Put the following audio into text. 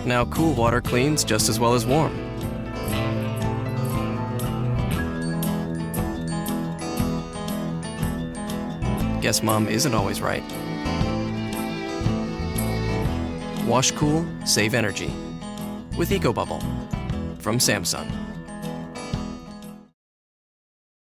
Now cool water cleans just as well as warm. Guess Mom isn't always right. Wash cool, save energy. With EcoBubble from Samsung.